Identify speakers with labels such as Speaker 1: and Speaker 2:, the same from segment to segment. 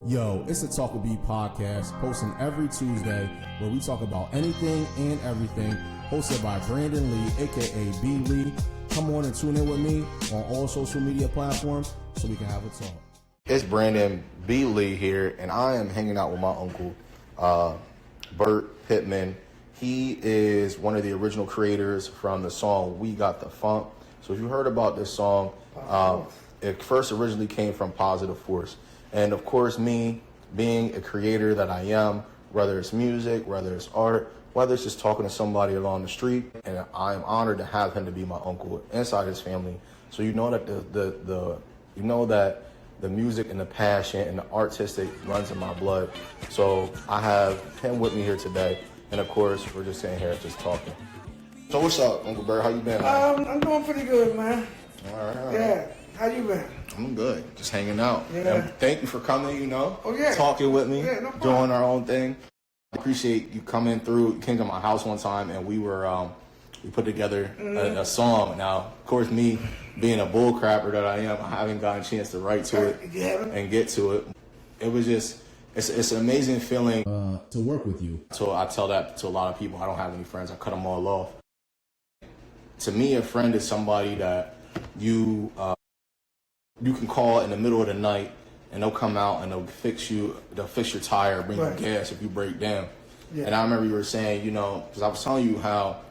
Speaker 1: Yo, it's the Talk with B podcast, posting every Tuesday, where we talk about anything and everything, hosted by Branden-Lee, aka B. Lee. Come on and tune in with me on all social media platforms so we can have a talk.
Speaker 2: It's Branden-Lee here, and I am hanging out with my uncle, Bert Pittman. He is one of the original creators from the song We Got the Funk. So if you heard about this song, it first originally came from Positive Force. And of course, me being a creator that I am, whether it's music, whether it's art, whether it's just talking to somebody along the street, and I am honored to have him to be my uncle inside his family. So you know that the music and the passion and the artistic runs in my blood. So I have him with me here today, and of course, we're just sitting here just talking. So what's up, Uncle Bert? How you been?
Speaker 3: I'm doing pretty good, man.
Speaker 2: All right.
Speaker 3: Yeah. How you been?
Speaker 2: I'm good. Just hanging out.
Speaker 3: Yeah.
Speaker 2: And thank you for coming,
Speaker 3: Oh, yeah.
Speaker 2: talking with me,
Speaker 3: Yeah, no problem.
Speaker 2: doing our own thing. I appreciate you coming through. You came to my house one time, and we put together a song. Now, of course, me being a bull crapper that I am, I haven't gotten a chance to write to it and get to it. It was just, it's an amazing feeling
Speaker 1: To work with you.
Speaker 2: So I tell that to a lot of people. I don't have any friends. I cut them all off. To me, a friend is somebody that you can call in the middle of the night, and they'll come out and they'll fix your tire, bring you gas if you break down. Yeah. And I remember you were saying, because I was telling you how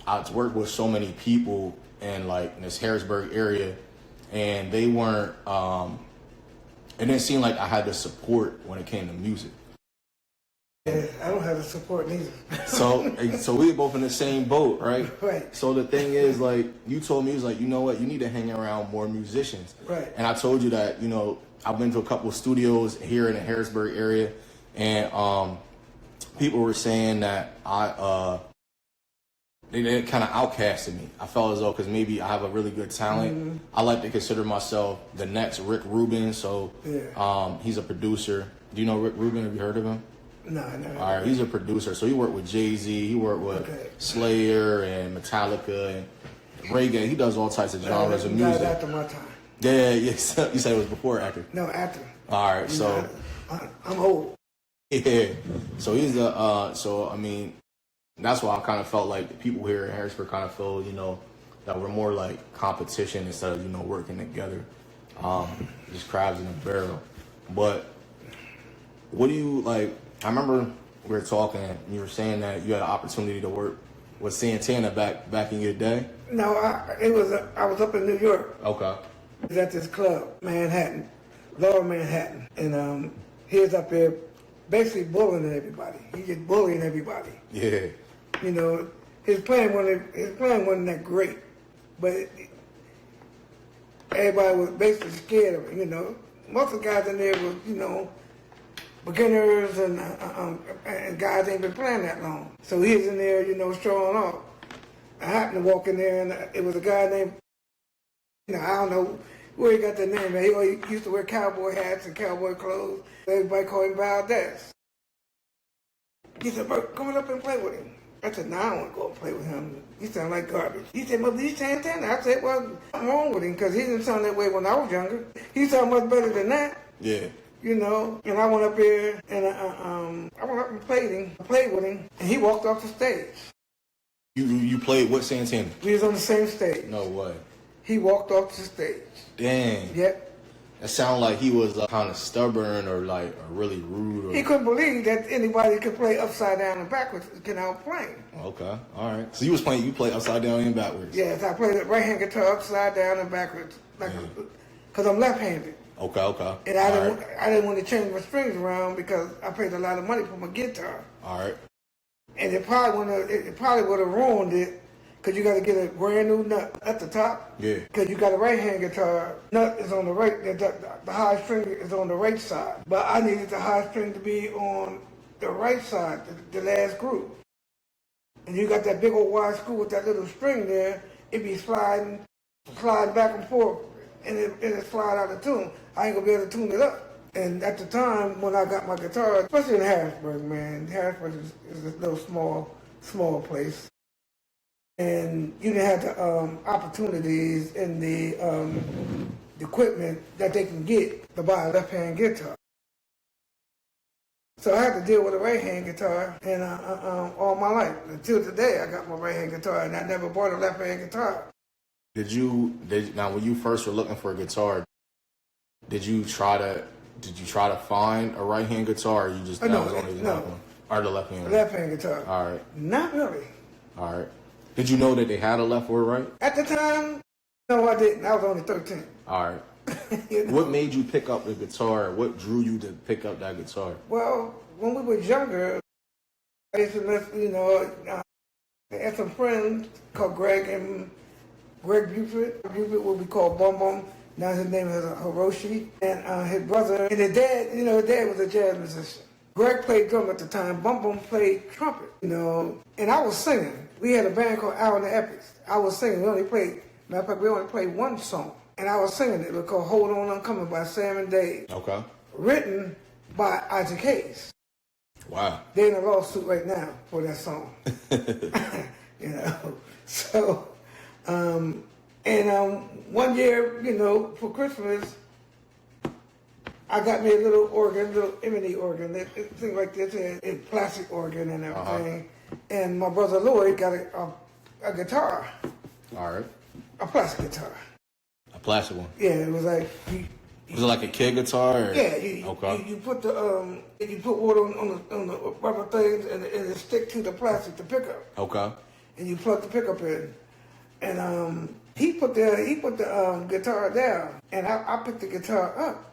Speaker 2: I've worked with so many people in this Harrisburg area, and they weren't. It didn't seem like I had the support when it came to music.
Speaker 3: Yeah, I don't have the support neither.
Speaker 2: So we were both in the same boat, right?
Speaker 3: Right.
Speaker 2: So the thing is, you told me, you was like, you know what, you need to hang around more musicians.
Speaker 3: Right.
Speaker 2: And I told you that, I've been to a couple of studios here in the Harrisburg area, and people were saying that they kind of outcasted me. I felt as though, because maybe I have a really good talent. Mm-hmm. I like to consider myself the next Rick Rubin. So he's a producer. Do you know Rick Rubin? Have you heard of him?
Speaker 3: No, I never.
Speaker 2: All right, he's a producer. So he worked with Jay-Z, he worked with Slayer and Metallica and reggae. He does all types of genres of music.
Speaker 3: After my time.
Speaker 2: Yeah. You said it was before or after?
Speaker 3: No, after.
Speaker 2: All right, so
Speaker 3: I'm old.
Speaker 2: Yeah. So he's that's why I kind of felt like the people here in Harrisburg kind of feel, that we're more like competition instead of, working together. Just crabs in a barrel. But what do you like? I remember we were talking, and you were saying that you had an opportunity to work with Santana back in your day.
Speaker 3: No, I was up in New York.
Speaker 2: Okay.
Speaker 3: I was at this club, Manhattan, Lower Manhattan, and he was up there basically bullying everybody. He just bullying everybody.
Speaker 2: Yeah.
Speaker 3: His playing wasn't that great, but everybody was basically scared of it. Most of the guys in there was, beginners and guys ain't been playing that long. So he was in there, showing off. I happened to walk in there, and it was a guy named, I don't know where he got that name. He always used to wear cowboy hats and cowboy clothes. Everybody called him Valdez. He said, "Bert, come on up and play with him." I said, "No, I don't want to go and play with him. He sound like garbage." He said, "But he's Santana." I said, "Well, something wrong with him, because he didn't sound that way when I was younger. He sound much better than that."
Speaker 2: Yeah.
Speaker 3: And I went up there, and I went up and played with him, and he walked off the stage.
Speaker 2: You played with Santana?
Speaker 3: We was on the same stage.
Speaker 2: No way.
Speaker 3: He walked off the stage.
Speaker 2: Dang.
Speaker 3: Yep.
Speaker 2: It sounded like he was kind of stubborn or really rude.
Speaker 3: He couldn't believe that anybody could play upside down and backwards can outplay him.
Speaker 2: Okay, all right. So you played upside down and backwards?
Speaker 3: Yes, I played the right-hand guitar upside down and backwards, because I'm left-handed.
Speaker 2: Okay.
Speaker 3: And I didn't want to change my strings around because I paid a lot of money for my guitar.
Speaker 2: All right.
Speaker 3: And it probably would have ruined it, because you got to get a brand new nut at the top.
Speaker 2: Yeah.
Speaker 3: Because you got a right-hand guitar, nut is on the right, the high string is on the right side. But I needed the high string to be on the right side, the last groove. And you got that big old wide screw with that little string there, it be sliding back and forth, and it slide out of tune. I ain't gonna be able to tune it up. And at the time when I got my guitar, especially in Harrisburg, man, Harrisburg is a little small place. And you didn't have the opportunities and the equipment that they can get to buy a left-hand guitar. So I had to deal with a right-hand guitar and all my life. Until today, I got my right-hand guitar, and I never bought a left-hand guitar.
Speaker 2: Now when you first were looking for a guitar, did you try to find a right-hand guitar, or you just that was only the left one? Or the left-hand?
Speaker 3: Left-hand guitar.
Speaker 2: All right.
Speaker 3: Not really.
Speaker 2: All right. Did you know that they had a left or a right?
Speaker 3: At the time, no, I didn't. I was only 13.
Speaker 2: All right. You know? What made you pick up the guitar? What drew you to pick up that guitar?
Speaker 3: Well, when we were younger, I used to listen, I had some friends called Greg Buford. Buford, what we call Bum Bum. Now his name is Hiroshi. And his brother, and his dad, his dad was a jazz musician. Greg played drum at the time. Bum Bum played trumpet, and I was singing. We had a band called Al and the Epics. I was singing. We only played one song. And I was singing it. It was called Hold On, I'm Coming by Sam and Dave.
Speaker 2: Okay.
Speaker 3: Written by Isaac Hayes.
Speaker 2: Wow.
Speaker 3: They're in a lawsuit right now for that song. So, one year, for Christmas, I got me a little organ, little Emily organ, thing like this, a plastic organ and everything. And my brother Lloyd got a guitar.
Speaker 2: All right.
Speaker 3: A plastic guitar.
Speaker 2: A plastic one?
Speaker 3: Yeah, it was like...
Speaker 2: Was it like a kid guitar? Or?
Speaker 3: Yeah, you put the you put water on the rubber things and it stick to the plastic, the pickup.
Speaker 2: Okay. And
Speaker 3: you plug the pickup in, and he put the guitar down, and I picked the guitar up.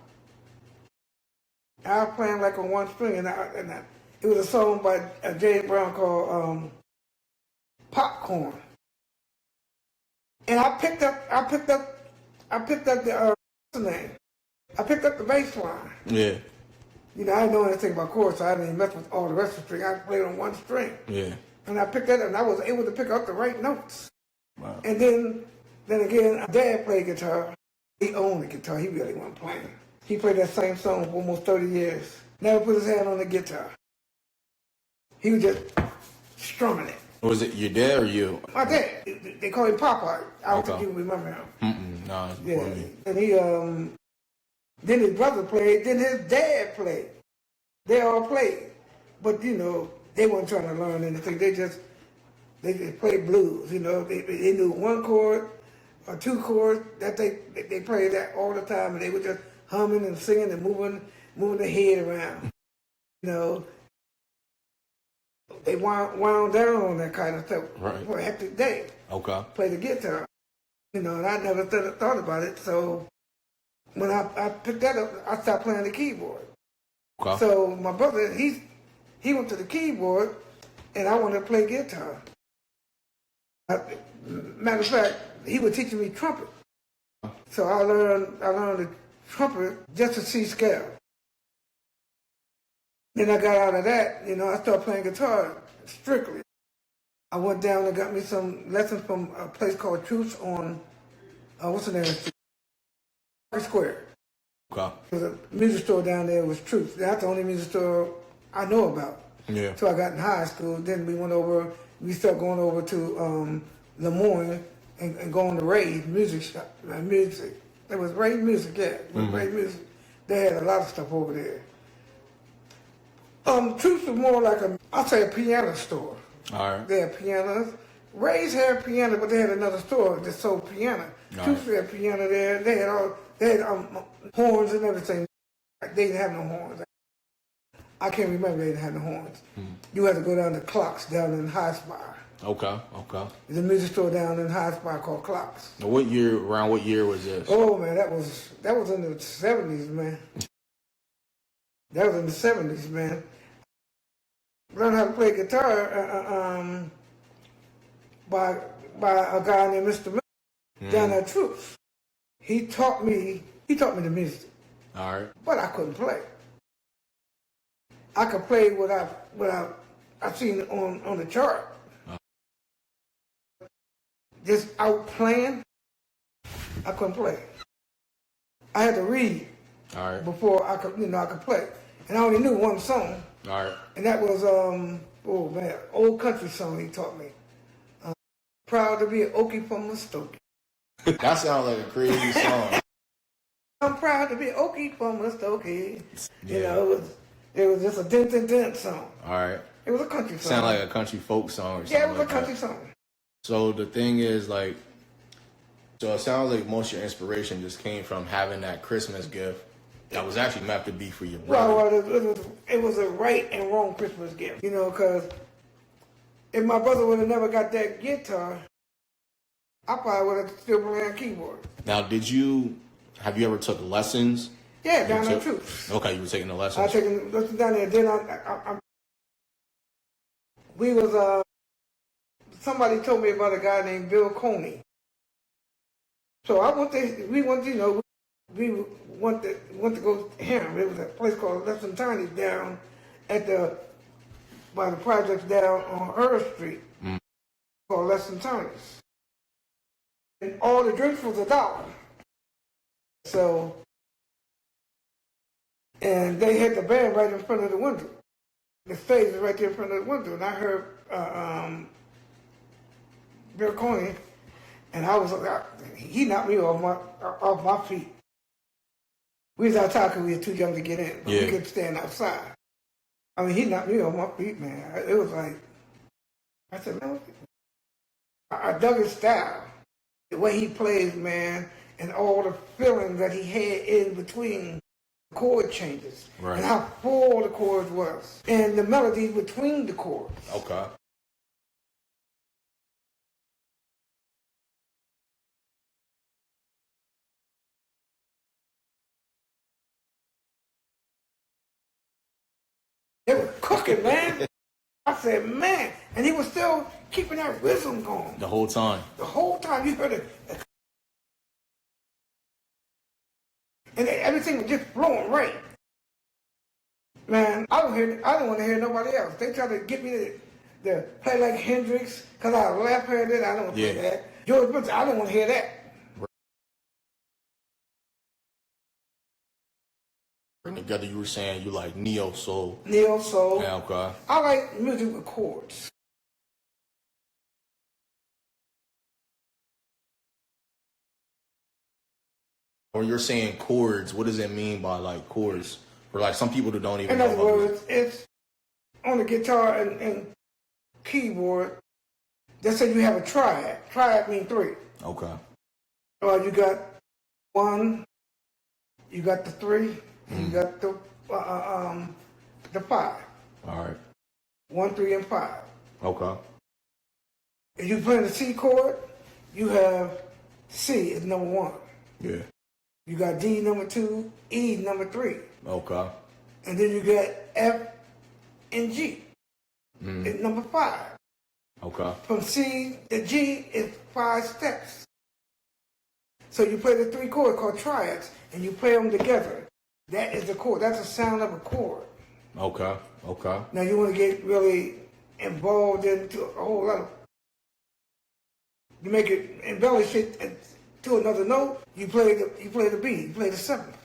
Speaker 3: I was playing like on one string, and it was a song by James Brown called "Popcorn," and I picked up the what's the name? I picked up the bass line.
Speaker 2: Yeah.
Speaker 3: I didn't know anything about chords, so I didn't even mess with all the rest of the string. I played on one string.
Speaker 2: Yeah.
Speaker 3: And I picked that up, and I was able to pick up the right notes.
Speaker 2: Wow.
Speaker 3: And then again, Dad played guitar. He owned the guitar. He really wasn't playing. He played that same song for almost 30 years. Never put his hand on the guitar. He was just strumming it.
Speaker 2: Was it your dad or you?
Speaker 3: My dad. They call him Popeye. I don't think you remember him.
Speaker 2: No, it's
Speaker 3: yeah.
Speaker 2: me.
Speaker 3: And he, then his brother played, then his dad played. They all played. But, they weren't trying to learn anything. They just played blues, They knew one chord or two chords that they played that all the time, and they were just humming and singing and moving their head around. They wound down on that kind of stuff for a hectic day.
Speaker 2: Okay.
Speaker 3: Play the guitar. And I never thought about it, so when I picked that up, I stopped playing the keyboard.
Speaker 2: Okay.
Speaker 3: So my brother, he went to the keyboard, and I wanted to play guitar. Matter of fact, he was teaching me trumpet. So I learned the trumpet just to see scale. Then I got out of that, I started playing guitar strictly. I went down and got me some lessons from a place called Truths on, what's the name of the street? Square.
Speaker 2: Okay.
Speaker 3: There was a music store down there, was Truth. That's the only music store I know about.
Speaker 2: Yeah.
Speaker 3: So I got in high school. Then we started going over to Lemoyne and going to Ray's music shop. Music. There was Ray's Music, yeah. Ray's Music. They had a lot of stuff over there. Truth was more like a piano store.
Speaker 2: All right.
Speaker 3: They had pianos. Ray's had piano, but they had another store that sold piano. Truth had piano there. They had horns and everything. They didn't have no horns. I can't remember they didn't have no horns. You had to go down to Clocks down in High Spire.
Speaker 2: Okay.
Speaker 3: There's a music store down in High Spire called Clocks.
Speaker 2: Now, around what year was this?
Speaker 3: Oh man, that was in the 70s, man. That was in the 70s, man. Learned how to play guitar by a guy named Mr. Miller down at Truth. He taught me the music.
Speaker 2: All right.
Speaker 3: But I couldn't play. I could play what I seen on the chart. Just out playing, I couldn't play. I had to read before I could play. And I only knew one song.
Speaker 2: All right.
Speaker 3: And that was old country song he taught me. Proud to be an Okie from Muskogee.
Speaker 2: That sounds like a crazy song.
Speaker 3: I'm proud to be an Okie from Muskogee.
Speaker 2: Yeah.
Speaker 3: It was just a dent song.
Speaker 2: All right.
Speaker 3: It was a country song.
Speaker 2: Sound like a country folk song or something.
Speaker 3: Yeah, it was
Speaker 2: like
Speaker 3: a country
Speaker 2: that.
Speaker 3: song.
Speaker 2: So the thing is, like, so it sounds like most of your inspiration just came from having that Christmas gift that was actually meant to be for your brother.
Speaker 3: Well, it was a right and wrong Christmas gift, you know, because if my brother would have never got that guitar, I probably would have still playing keyboard.
Speaker 2: Now, have you ever took lessons?
Speaker 3: Yeah, down there too.
Speaker 2: Okay, you were taking the lessons.
Speaker 3: I was taking lessons down there. Then we was, somebody told me about a guy named Bill Coney. So we went to go to him. It was a place called Lesson Tiny down by the projects down on Earth Street called Lesson Tiny's. And all the drinks was $1. So, and they had the band right in front of the window. The stage was right there in front of the window. And I heard Bill Coney, and he knocked me off my feet. We was outside because we were too young to get in, but we couldn't stand outside. I mean, he knocked me off my feet, man. It was like, I said, man, I dug his style, the way he plays, man, and all the feeling that he had in between the chord changes,
Speaker 2: right,
Speaker 3: and how full the chords was, and the melodies between the chords.
Speaker 2: Okay.
Speaker 3: They were cooking, man. I said, man. And he was still keeping that rhythm going.
Speaker 2: The whole time.
Speaker 3: The whole time you heard it. And everything was just flowing right. Man, I don't want to hear nobody else. They try to get me to play like Hendrix, because I left her that. I don't want to play that. George Benson, I don't want to hear that.
Speaker 2: Together, you were saying you like neo soul.
Speaker 3: Neo soul.
Speaker 2: Yeah, okay.
Speaker 3: I like music with chords.
Speaker 2: When you're saying chords, what does it mean by like chords? For like some people that don't even
Speaker 3: In
Speaker 2: know.
Speaker 3: other words, it's on the guitar and keyboard. Let's say you have a triad. Triad means 3.
Speaker 2: Okay.
Speaker 3: You got 1, you got the 3, and you got the 5.
Speaker 2: All right.
Speaker 3: 1, 3, and 5.
Speaker 2: Okay.
Speaker 3: If you play the C chord, you have C is number 1.
Speaker 2: Yeah.
Speaker 3: You got D number 2, E number 3.
Speaker 2: Okay.
Speaker 3: And then you got F and G. It's number 5.
Speaker 2: Okay.
Speaker 3: From C to G is 5 steps. So you play the 3 chords called triads, and you play them together. That is the chord. That's the sound of a chord.
Speaker 2: Okay. Okay.
Speaker 3: Now you want to get really involved into a whole lot of. You make it embellish it to another note. You play the B. You play the 7th.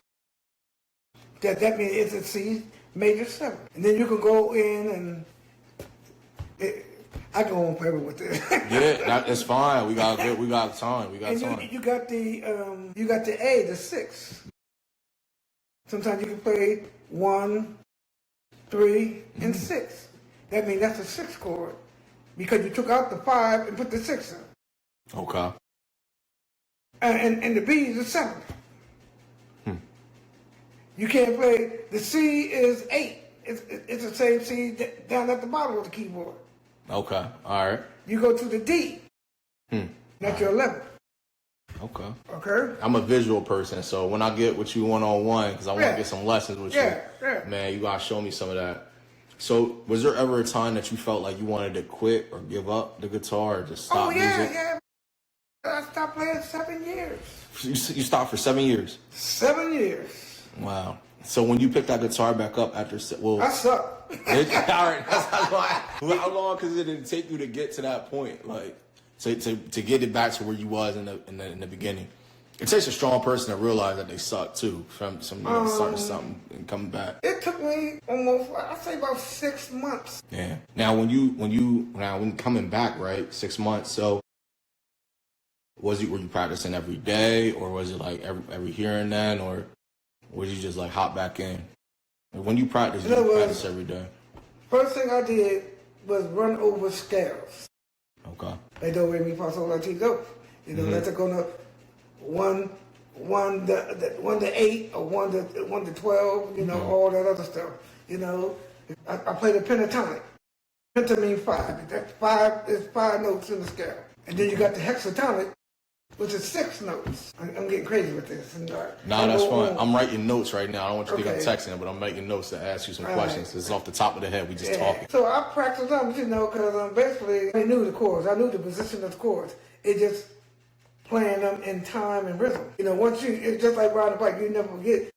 Speaker 3: That means it's a C major 7. And then you can go in and. I go on forever with this.
Speaker 2: Yeah, that's fine. We got time. We got time.
Speaker 3: You got the A, the 6. Sometimes you can play 1, 3, and 6. That means that's a 6 chord because you took out the 5 and put the 6 in.
Speaker 2: Okay.
Speaker 3: And the B is the 7th. You can't play. The C is 8. It's the same C down at the bottom of the keyboard.
Speaker 2: Okay. All right.
Speaker 3: You go to the D. That's your 11th.
Speaker 2: Okay.
Speaker 3: Okay.
Speaker 2: I'm a visual person, so when I get with you one-on-one, because I want to get some lessons with you, man, you gotta show me some of that. So, was there ever a time that you felt like you wanted to quit or give up the guitar or just stop music?
Speaker 3: Yeah. I stopped playing 7 years.
Speaker 2: You stopped for 7 years?
Speaker 3: 7 years.
Speaker 2: Wow. So when you picked that guitar back up after,
Speaker 3: I suck.
Speaker 2: All right, that's how long did it take you to get to that point? Like, to get it back to where you was in the beginning. It takes a strong person to realize that they suck too, from starting something and coming back.
Speaker 3: It took me almost, I'd say about 6 months.
Speaker 2: Yeah. Now when coming back, right, 6 months. So were you practicing every day, or was it like every here and then, or was you just like hop back in? When you practice, you practice every day.
Speaker 3: First thing I did was run over scales.
Speaker 2: Okay.
Speaker 3: They do re mi fa sol la ti do. You know, that's gonna one to 8 or 1 to 12. You know, all that other stuff. You know, I play the pentatonic. Penta means 5. That's 5 is 5 notes in the scale, and then you got the hexatonic, which is 6 notes. I'm getting crazy with this. And,
Speaker 2: nah, that's fine. I'm writing notes right now. I don't want you to think I'm texting, but I'm making notes to ask you some questions. This is off the top of the head. We just talking.
Speaker 3: So I practiced them, you know, because basically I knew the chords. I knew the position of the chords. It just playing them in time and rhythm. You know, once it's just like riding a bike. You never forget.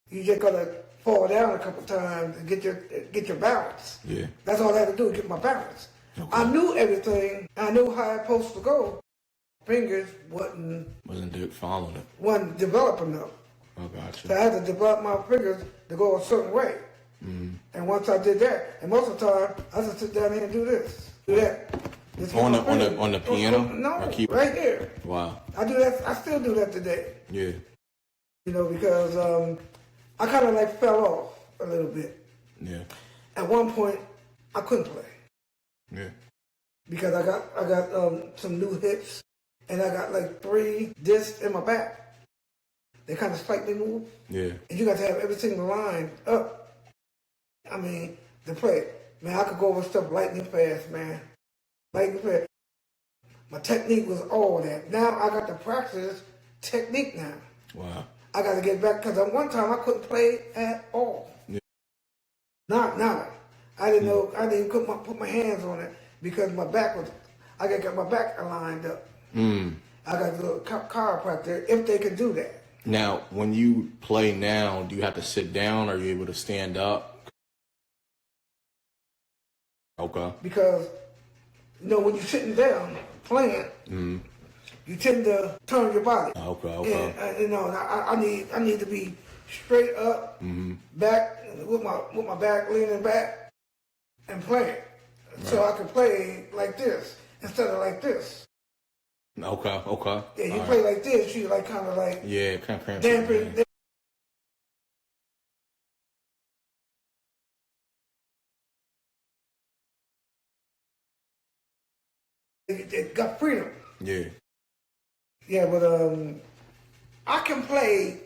Speaker 3: You just gotta fall down a couple times and get your balance.
Speaker 2: Yeah.
Speaker 3: That's all I had to do, get my balance.
Speaker 2: Okay.
Speaker 3: I knew everything. I knew how it's supposed to go. Fingers wasn't
Speaker 2: following it.
Speaker 3: Wasn't developing enough.
Speaker 2: Oh, gotcha.
Speaker 3: So I had to develop my fingers to go a certain way. And once I did that, and most of the time, I just sit down here and do this, do that.
Speaker 2: On the piano?
Speaker 3: No,
Speaker 2: or keyboard?
Speaker 3: right here.
Speaker 2: Wow.
Speaker 3: I do that. I still do that today.
Speaker 2: Yeah.
Speaker 3: You know, because I kind of like fell off a little bit.
Speaker 2: Yeah.
Speaker 3: At one point, I couldn't play.
Speaker 2: Yeah.
Speaker 3: Because I got some new hips, and I got like 3 discs in my back. They kind of slightly move.
Speaker 2: Yeah.
Speaker 3: And you got to have everything lined up. I mean, to play. Man, I could go over stuff lightning fast, man. Lightning fast. My technique was all that. Now I got to practice technique now.
Speaker 2: Wow.
Speaker 3: I got to get back, because at one time I couldn't play at all.
Speaker 2: Yeah.
Speaker 3: Nada. I didn't know, I didn't put my hands on it because my back was, I got to get my back aligned up. I got to do a chiropractor if they could do that.
Speaker 2: Now, when you play now, do you have to sit down or are you able to stand up? Okay.
Speaker 3: Because, you know, when you're sitting down playing, you tend to turn your body.
Speaker 2: Okay.
Speaker 3: And, you know, I need to be straight up, back with my back leaning back, and playing, so I can play like this instead of like this.
Speaker 2: Okay.
Speaker 3: Yeah, you play like this, you like kind of like
Speaker 2: kind of
Speaker 3: dampen. It got freedom.
Speaker 2: Yeah.
Speaker 3: Yeah, but I can play.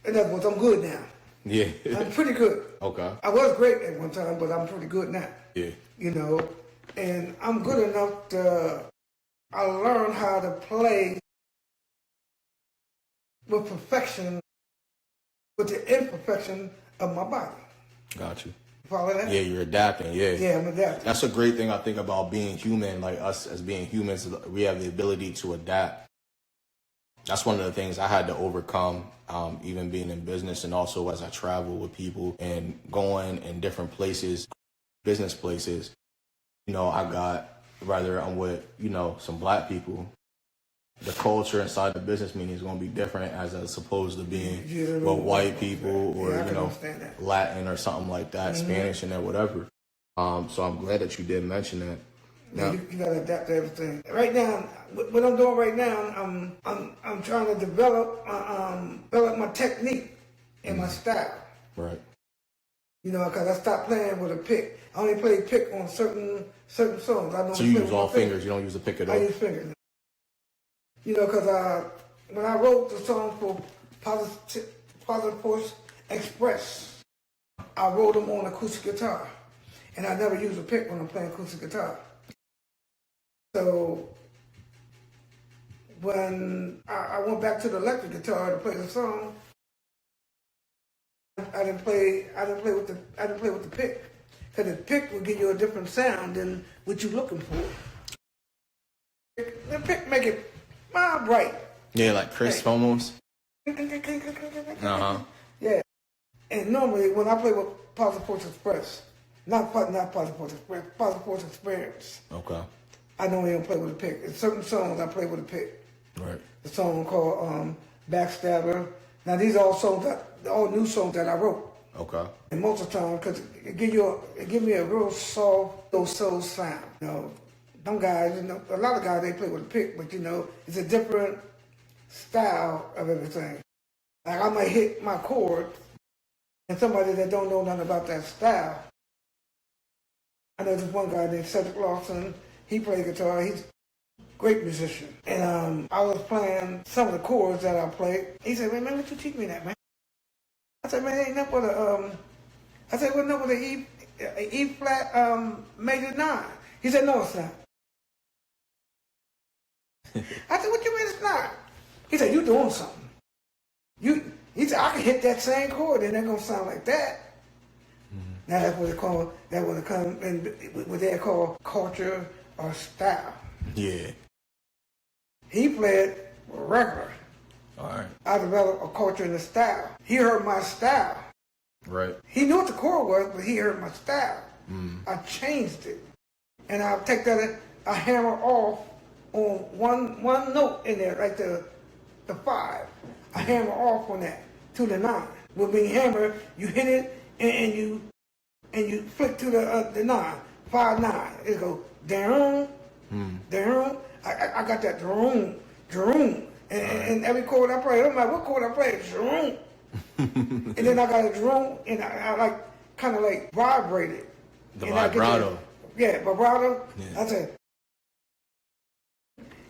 Speaker 3: In other words, I'm good now.
Speaker 2: Yeah.
Speaker 3: I'm pretty good.
Speaker 2: Okay.
Speaker 3: I was great at one time, but I'm pretty good now.
Speaker 2: Yeah.
Speaker 3: You know, and I'm good enough to. I learned how to play with perfection, with the imperfection of my body.
Speaker 2: Got you.
Speaker 3: Follow that?
Speaker 2: Yeah, you're adapting. Yeah.
Speaker 3: Yeah, I'm adapting.
Speaker 2: That's a great thing I think about being human. Like us as being humans, we have the ability to adapt. That's one of the things I had to overcome, even being in business and also as I travel with people and going in different places, business places. You know, whether I'm with, you know, some black people, the culture inside the business meeting is going to be different as opposed to being with white people or, you know, Latin or something like that, Spanish and that, whatever. So I'm glad that you did mention that.
Speaker 3: Now, you got to adapt to everything. Right now, what I'm doing right now, I'm trying to develop my technique and my style.
Speaker 2: Right.
Speaker 3: You know, because I stopped playing with a pick. I only play pick on certain songs.
Speaker 2: So you use all fingers. You don't use the pick at all.
Speaker 3: I use fingers. You know, because when I wrote the song for Positive Force Express, I wrote them on acoustic guitar, and I never use a pick when I'm playing acoustic guitar. So when I went back to the electric guitar to play the song, I didn't play with the pick, because the pick will give you a different sound than what you're looking for. The pick make it bright.
Speaker 2: Yeah, like crisp almost.
Speaker 3: Yeah, and normally when I play with Positive Force Express, not Positive Force Express, Positive Force Experience.
Speaker 2: Okay.
Speaker 3: I normally don't play with a pick. In certain songs, I play with a pick.
Speaker 2: Right.
Speaker 3: The song called Backstabber. Now these are all new songs that I wrote.
Speaker 2: Okay.
Speaker 3: And most of the time, because it give me a real soft, soul sound. You know, them guys, you know, a lot of guys, they play with a pick, but you know, it's a different style of everything. Like I might hit my chord, and somebody that don't know nothing about that style. I know this one guy named Cedric Lawson. He plays guitar. He's a great musician. And I was playing some of the chords that I played. He said, man, what you teach me that, man? I said, man, ain't nothing but I said, well, nothing but an E flat major 9. He said, no, it's not. I said, what you mean it's not? He said, you doing something. He said, I can hit that same chord and they're gonna sound like that. Now that's what they call, that what it come in, what they call culture or style.
Speaker 2: Yeah.
Speaker 3: He played regular.
Speaker 2: All right.
Speaker 3: I developed a culture and a style. He heard my style.
Speaker 2: Right.
Speaker 3: He knew what the chord was, but he heard my style. I changed it. And I'll take that, I hammer off on one note in there, like the 5. I hammer off on that to the 9. With being hammer, you hit it and you flick to the 9. 5 9. It go down, down. I got that droom. And every chord I play, it don't matter what chord I play, droom. And then I got a droom, and I like kind of like vibrate it.
Speaker 2: The
Speaker 3: and
Speaker 2: vibrato.
Speaker 3: Vibrato.
Speaker 2: Yeah.
Speaker 3: I said,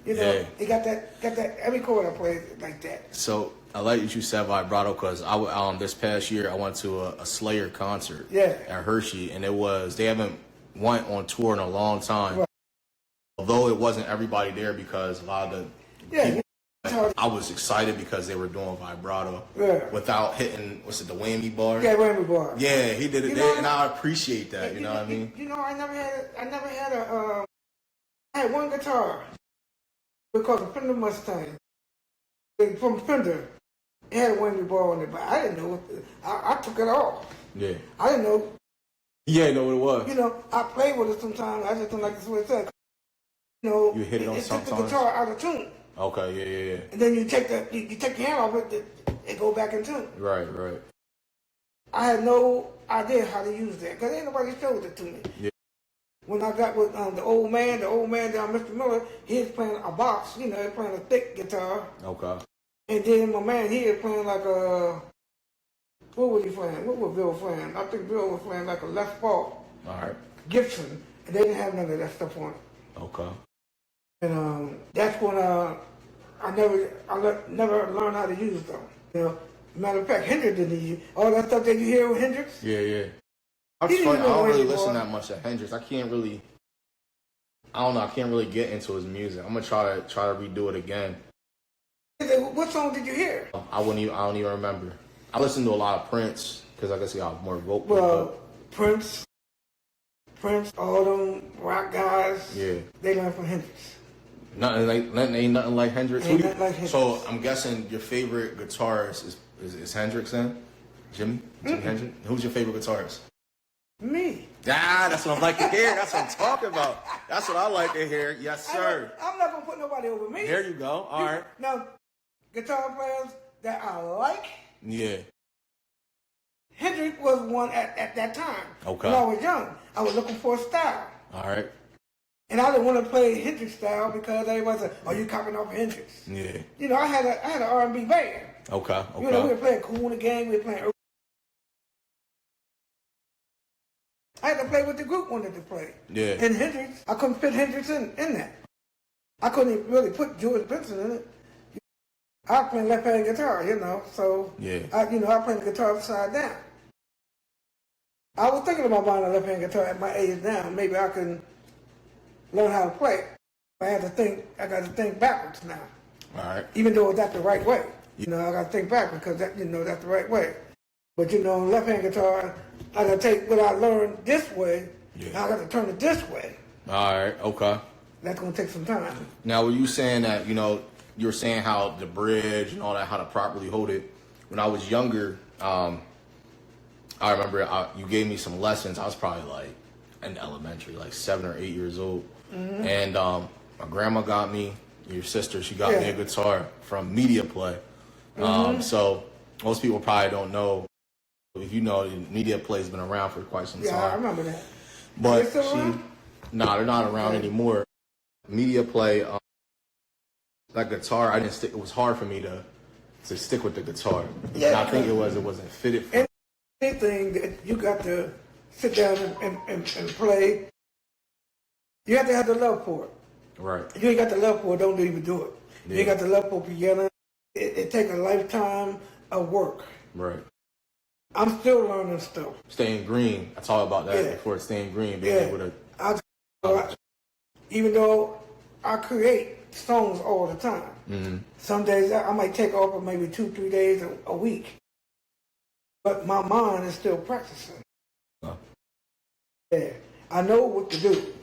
Speaker 3: you know, it got that every chord I play like that.
Speaker 2: So I like that you said vibrato because this past year I went to a Slayer concert at Hershey, and they haven't went on tour in a long time.
Speaker 3: Right.
Speaker 2: Although it wasn't everybody there because a lot of the people, I was excited because they were doing vibrato without hitting, what's it, the whammy bar?
Speaker 3: Yeah, whammy bar.
Speaker 2: Yeah, he did it there, and I appreciate that, you know what I mean?
Speaker 3: You know, I had one guitar because a Fender Mustang from Fender. It had a whammy bar on it, but I didn't know. I took it off.
Speaker 2: Yeah.
Speaker 3: I didn't know.
Speaker 2: Yeah, I know what it was.
Speaker 3: You know, I played with it sometimes. I just don't like the way it said. You know,
Speaker 2: you hit it on sometimes.
Speaker 3: Took the guitar out of tune.
Speaker 2: Okay, yeah.
Speaker 3: And then you take your hand off it go back in tune.
Speaker 2: Right.
Speaker 3: I had no idea how to use that because ain't nobody showed it to me.
Speaker 2: Yeah.
Speaker 3: When I got with the old man down, Mr. Miller, he was playing a box, you know, he was playing a thick guitar.
Speaker 2: Okay.
Speaker 3: And then my man, he was playing like what was he playing? What was Bill playing? I think Bill was playing like a Les Paul.
Speaker 2: All right.
Speaker 3: Gibson. And they didn't have none of that stuff on it.
Speaker 2: Okay.
Speaker 3: And that's when I never learned how to use them. You know, matter of fact, Hendrix didn't use all that stuff that you hear with Hendrix.
Speaker 2: Yeah. I don't really listen that much to Hendrix. I can't really get into his music. I'm gonna try to redo it again.
Speaker 3: What song did you hear?
Speaker 2: I don't even remember. I listened to a lot of Prince because I guess he got more vocal.
Speaker 3: Well, Prince, all them rock guys.
Speaker 2: Yeah.
Speaker 3: They learned from Hendrix.
Speaker 2: Ain't nothing like Hendrix.
Speaker 3: Ain't nothing like Hendrix.
Speaker 2: So I'm guessing your favorite guitarist is Hendrix then? Jimmy Hendrix? Who's your favorite guitarist?
Speaker 3: Me.
Speaker 2: That's what I like to hear. That's what I'm talking about. That's what I like to hear. Yes, sir.
Speaker 3: I'm not gonna put nobody over me.
Speaker 2: There you go. All right.
Speaker 3: Now, guitar players that I like.
Speaker 2: Yeah.
Speaker 3: Hendrix was one at that time.
Speaker 2: Okay.
Speaker 3: When I was young, I was looking for a style.
Speaker 2: All right.
Speaker 3: And I didn't want to play Hendrix style because everybody said, "Oh, you copying off Hendrix?"
Speaker 2: Yeah.
Speaker 3: You know, I had an R&B band.
Speaker 2: Okay.
Speaker 3: You know, we were playing Cool in the Gang. We were playing. I had to play what the group wanted to play.
Speaker 2: Yeah.
Speaker 3: And Hendrix, I couldn't fit Hendrix in that. I couldn't really put George Benson in it. I was playing left-hand guitar, you know, so
Speaker 2: yeah.
Speaker 3: I played the guitar upside down. I was thinking about buying a left-hand guitar at my age now. Maybe I can learn how to play. I got to think backwards now.
Speaker 2: All right.
Speaker 3: Even though that's the right way. You know, I got to think back because that's the right way. But you know, left-hand guitar, I got to take what I learned this way, and I got to turn it this way.
Speaker 2: All right. Okay.
Speaker 3: That's going to take some time.
Speaker 2: Now, were you saying that, you know, you were saying how the bridge and all that, how to properly hold it. When I was younger, I remember you gave me some lessons. I was probably like in elementary, like 7 or 8 years old. Mm-hmm. And my grandma got me, your sister, she got me a guitar from Media Play.
Speaker 3: Mm-hmm.
Speaker 2: So most people probably don't know. If you know, Media Play's been around for quite some time.
Speaker 3: Yeah, I remember that.
Speaker 2: But they're not around anymore. Media Play, that guitar, I didn't stick. It was hard for me to stick with the guitar.
Speaker 3: Yeah,
Speaker 2: and I think it wasn't fitted for me.
Speaker 3: anything that you got to sit down and play, you have to have the love for it.
Speaker 2: Right.
Speaker 3: If you ain't got the love for it, don't even do it.
Speaker 2: Yeah.
Speaker 3: You ain't got the love for piano. It takes a lifetime of work.
Speaker 2: Right.
Speaker 3: I'm still learning stuff.
Speaker 2: Staying green. I talked about that before. Staying green, being able to.
Speaker 3: Even though I create songs all the time, some days I might take off for maybe 2-3 days a week, but my mind is still practicing. Yeah, I know what to do,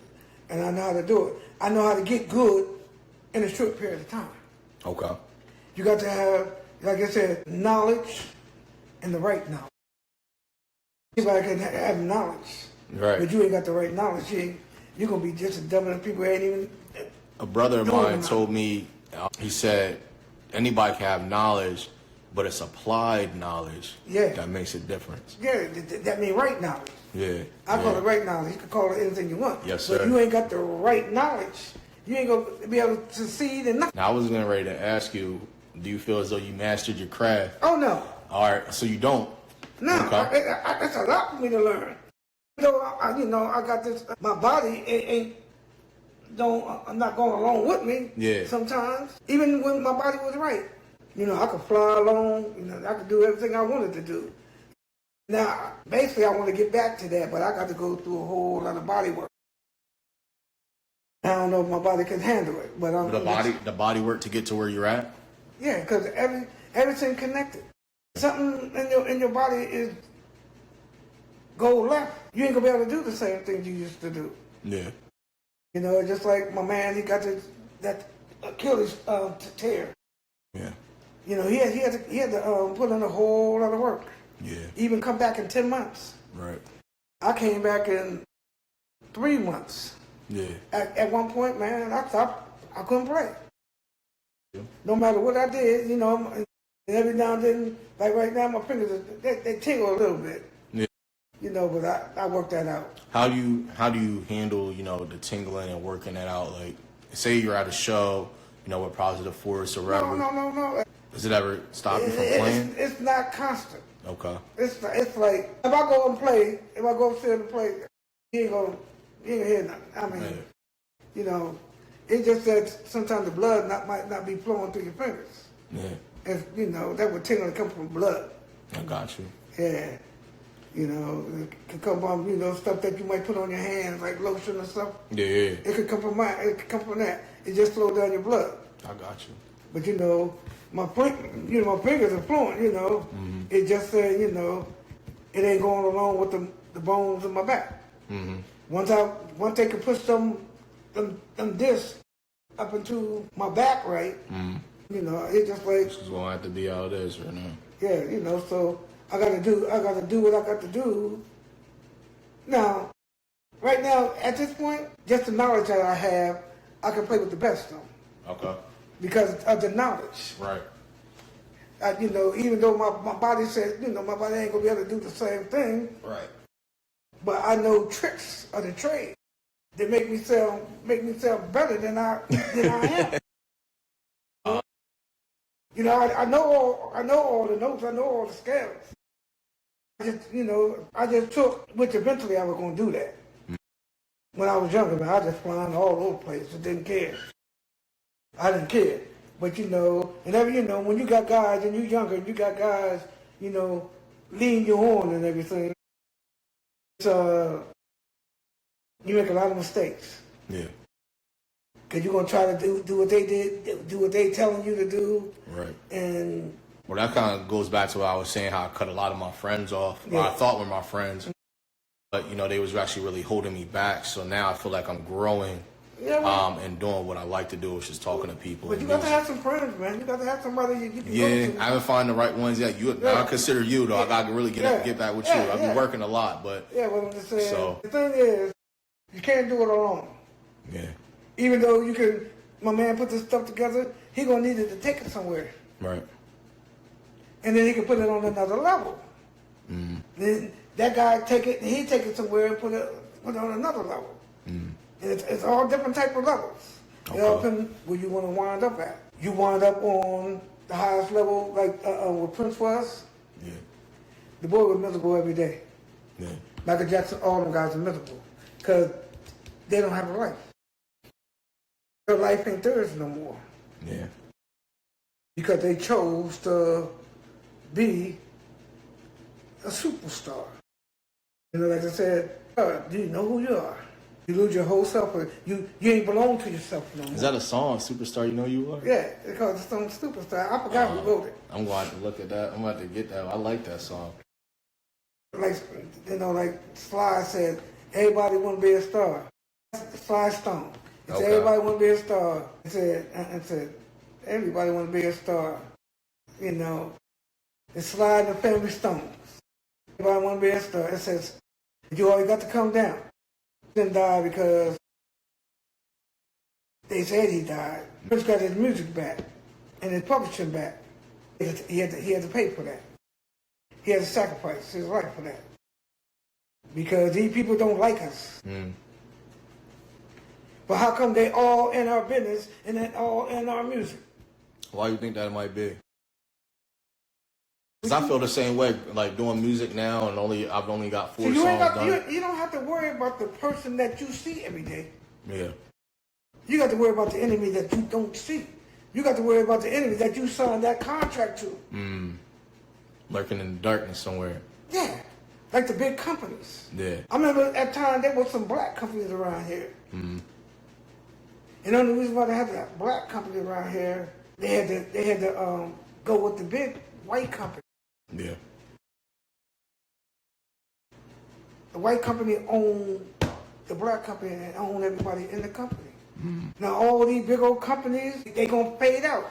Speaker 3: and I know how to do it. I know how to get good in a short period of time.
Speaker 2: Okay.
Speaker 3: You got to have, like I said, knowledge and the right knowledge. Everybody can have knowledge,
Speaker 2: Right.
Speaker 3: but you ain't got the right knowledge. You're going to be just as dumb as people ain't even.
Speaker 2: A brother of mine told me, he said, anybody can have knowledge, but it's applied knowledge that makes a difference.
Speaker 3: Yeah, that means right knowledge.
Speaker 2: Yeah.
Speaker 3: I call it right knowledge. You can call it anything you want.
Speaker 2: Yes, sir.
Speaker 3: But you ain't got the right knowledge, you ain't going to be able to succeed in nothing.
Speaker 2: Now, I was getting ready to ask you, do you feel as though you mastered your craft?
Speaker 3: Oh, no.
Speaker 2: All right, so you don't?
Speaker 3: No,
Speaker 2: Okay.
Speaker 3: that's a lot for me to learn. I got this, my body I'm not going along with me sometimes, even when my body was right. I could fly along, I could do everything I wanted to do. Now, basically, I want to get back to that, but I got to go through a whole lot of body work. I don't know if my body can handle it, but
Speaker 2: the body work to get to where you're at?
Speaker 3: Yeah, because everything connected. Something in your body is go left. You ain't gonna be able to do the same things you used to do.
Speaker 2: Yeah.
Speaker 3: Just like my man, he got that Achilles tear.
Speaker 2: Yeah.
Speaker 3: He had to put in a whole lot of work.
Speaker 2: Yeah.
Speaker 3: Even come back in 10 months.
Speaker 2: Right.
Speaker 3: I came back in 3 months.
Speaker 2: Yeah.
Speaker 3: At one point, man, I stopped. I couldn't play.
Speaker 2: Yeah.
Speaker 3: No matter what I did, and every now and then, like right now, my fingers they tingle a little bit.
Speaker 2: Yeah.
Speaker 3: But I worked that out.
Speaker 2: How do you handle the tingling and working that out? Like, say you're at a show, with positive force or whatever.
Speaker 3: No.
Speaker 2: Does it ever stop you from playing?
Speaker 3: It's not constant.
Speaker 2: Okay.
Speaker 3: It's like if I go and play, if I go upstairs and play, you ain't gonna hear nothing. I mean, it's just that sometimes the blood might not be flowing through your fingers.
Speaker 2: Yeah.
Speaker 3: If that would tingling come from blood.
Speaker 2: I got you.
Speaker 3: Yeah. It could come from stuff that you might put on your hands like lotion or stuff.
Speaker 2: Yeah.
Speaker 3: It could come from that. It just slows down your blood.
Speaker 2: I got you.
Speaker 3: But my fingers are fluent.
Speaker 2: Mm-hmm.
Speaker 3: It just said it ain't going along with the bones in my back.
Speaker 2: Mm-hmm.
Speaker 3: Once they can push them discs up into my back, right?
Speaker 2: Mm-hmm.
Speaker 3: It just like
Speaker 2: This is gonna have to be how it is right now.
Speaker 3: Yeah, so I gotta do what I got to do. Now, right now, at this point, just the knowledge that I have, I can play with the best of them.
Speaker 2: Okay.
Speaker 3: Because of the knowledge.
Speaker 2: Right.
Speaker 3: Even though my body says, my body ain't gonna be able to do the same thing.
Speaker 2: Right.
Speaker 3: But I know tricks of the trade that make me sound better than I am. I know all the notes, I know all the scales. I just took, which eventually I was gonna do that. When I was younger, man, I just flying all over the place. I didn't care. I didn't care. But when you got guys and you're younger, you got guys, leading you on and everything. You make a lot of mistakes.
Speaker 2: Yeah.
Speaker 3: Because you're going to try to do what they did, do what they telling you to do.
Speaker 2: Right.
Speaker 3: And
Speaker 2: well, that kind of goes back to what I was saying, how I cut a lot of my friends off.
Speaker 3: Yeah.
Speaker 2: I thought were my friends. But, they was actually really holding me back. So now I feel like I'm growing and doing what I like to do, which is talking to people.
Speaker 3: But you got to have some friends, man. You got to have somebody you can go to.
Speaker 2: I haven't found the right ones yet. I consider you, though. I got to really get back with you. I've been working a lot, but...
Speaker 3: Yeah, but I'm just saying, the thing is, you can't do it alone.
Speaker 2: Yeah.
Speaker 3: Even though my man put this stuff together, he going to need it to take it somewhere.
Speaker 2: Right.
Speaker 3: And then he can put it on another level.
Speaker 2: Mm-hmm.
Speaker 3: Then that guy take it somewhere and put it on another level.
Speaker 2: Mm-hmm.
Speaker 3: And it's all different type of levels.
Speaker 2: Okay.
Speaker 3: It all depends where you want to wind up at. You wind up on the highest level, like where Prince was.
Speaker 2: Yeah.
Speaker 3: The boy was miserable every day.
Speaker 2: Yeah.
Speaker 3: Michael Jackson, all them guys are miserable because they don't have a life. Their life ain't theirs no more.
Speaker 2: Yeah.
Speaker 3: Because they chose to be a superstar. You know, like I said, do you know who you are? You lose your whole self. You ain't belong to yourself no more.
Speaker 2: Is that a song, Superstar You Know You Are?
Speaker 3: Yeah, it's called the song Superstar. I forgot who wrote it.
Speaker 2: I'm going to have to look at that. I'm going to have to get that. I like that song.
Speaker 3: Like, you know, like Sly said, everybody want to be a star. Sly Stone. He said, everybody want to be a star. He said, everybody want to be a star. You know, it's Sly and the Family Stones. Everybody want to be a star. It says, you always got to come down. He didn't die because they said he died. He got his music back and his publishing back. He had to pay for that. He had to sacrifice his life for that. Because these people don't like us. Mm. But how come they all in our business and they all in our music?
Speaker 2: Why do you think that might be? Because I feel the same way, like doing music now, and I've only got 4 songs done.
Speaker 3: You don't have to worry about the person that you see every day.
Speaker 2: Yeah.
Speaker 3: You got to worry about the enemy that you don't see. You got to worry about the enemy that you signed that contract to. Mm.
Speaker 2: Lurking in the darkness somewhere.
Speaker 3: Yeah. Like the big companies.
Speaker 2: Yeah.
Speaker 3: I remember at times there were some black companies around here. Mm-hmm. And the only reason why they had that black company around here, they had to go with the big white company.
Speaker 2: Yeah.
Speaker 3: The white company owned the black company and owned everybody in the company. Mm-hmm. Now all these big old companies, they gonna fade out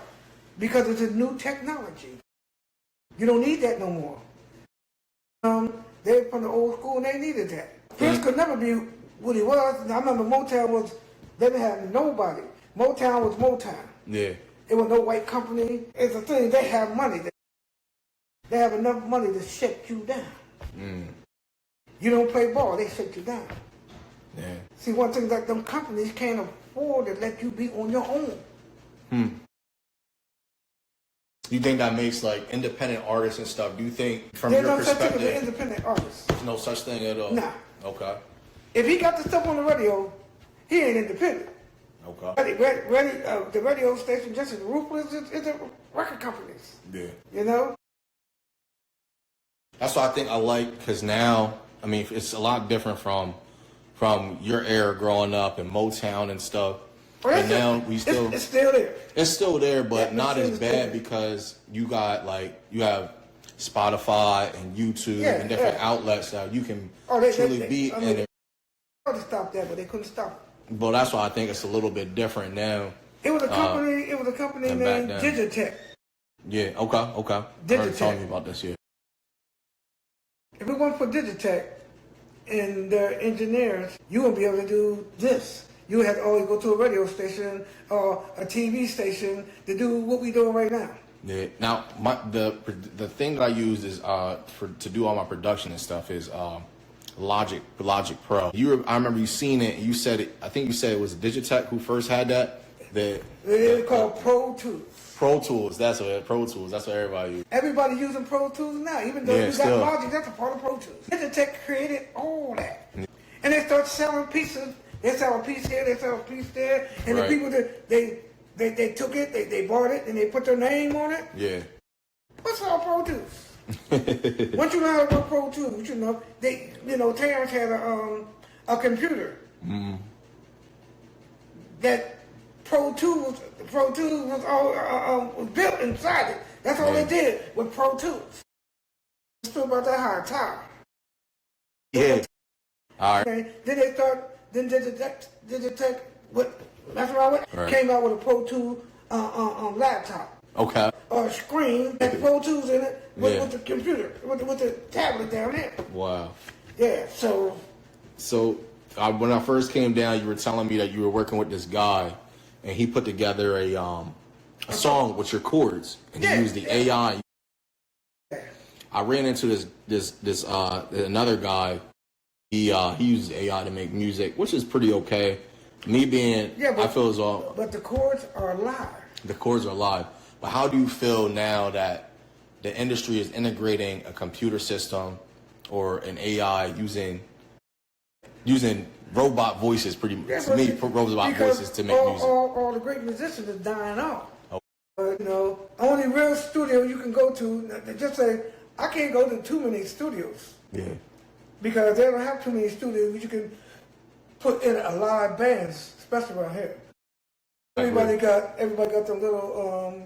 Speaker 3: because it's a new technology. You don't need that no more. They're from the old school and they needed that. Prince could never be what he was. And I remember Motown they didn't have nobody. Motown was Motown.
Speaker 2: Yeah.
Speaker 3: It was no white company. It's a thing, they have money. They have enough money to shut you down. Mm. You don't play ball, they shut you down.
Speaker 2: Yeah.
Speaker 3: See, one thing that them companies can't afford to let you be on your own. Hmm.
Speaker 2: You think that makes like independent artists and stuff? Do you think from your perspective? There's no such thing as an
Speaker 3: independent artist.
Speaker 2: There's no such thing at all?
Speaker 3: Nah.
Speaker 2: Okay.
Speaker 3: If he got the stuff on the radio, he ain't independent.
Speaker 2: Okay.
Speaker 3: The radio station just as ruthless as the record companies.
Speaker 2: Yeah.
Speaker 3: You know?
Speaker 2: That's what I think I like, because now, I mean, it's a lot different from your era growing up and Motown and stuff. But now
Speaker 3: it's still there.
Speaker 2: It's still there, but not as bad because you have Spotify and YouTube and different outlets that you can truly be in it.
Speaker 3: They tried to stop that, but they couldn't stop it.
Speaker 2: But that's why I think it's a little bit different now.
Speaker 3: It was a company named Digitech.
Speaker 2: Yeah. Okay.
Speaker 3: Digitech.
Speaker 2: I heard telling me about this. Yeah.
Speaker 3: If it weren't for Digitech and their engineers, you wouldn't be able to do this. You had to always go to a radio station or a TV station to do what we're doing right now.
Speaker 2: Yeah. Now, the thing that I use is to do all my production and stuff is Logic Pro. I remember you seen it. And you said it. I think you said it was Digitech who first had that.
Speaker 3: It's called Pro Tools.
Speaker 2: Pro Tools. That's what everybody uses.
Speaker 3: Everybody using Pro Tools now. Even though you got Logic, that's a part of Pro Tools. Digitech created all that, and they start selling pieces. They sell a piece here, they sell a piece there, and the people that they took it, they bought it, and they put their name on it.
Speaker 2: Yeah.
Speaker 3: What's all Pro Tools? Once you learn about Pro Tools, Terrence had a computer that Pro Tools was all was built inside it. That's all they did with Pro Tools. It's still about that high tower.
Speaker 2: Yeah. All right.
Speaker 3: Okay. Then Digitech came out with a Pro Tools laptop.
Speaker 2: Okay.
Speaker 3: Or a screen that Pro Tools in it with the computer, with the tablet down there.
Speaker 2: Wow.
Speaker 3: Yeah. So
Speaker 2: when I first came down, you were telling me that you were working with this guy, and he put together a song with your chords, and he used the AI. I ran into this another guy. He uses AI to make music, which is pretty okay. Me being, I feel as well.
Speaker 3: But the chords are live.
Speaker 2: The chords are live. But how do you feel now that the industry is integrating a computer system or an AI using robot voices, to me, robot voices to make music.
Speaker 3: All the great musicians are dying off. You know, only real studio you can go to, just say, I can't go to too many studios.
Speaker 2: Yeah.
Speaker 3: Because they don't have too many studios you can put in a live bands, especially around here. Everybody got them little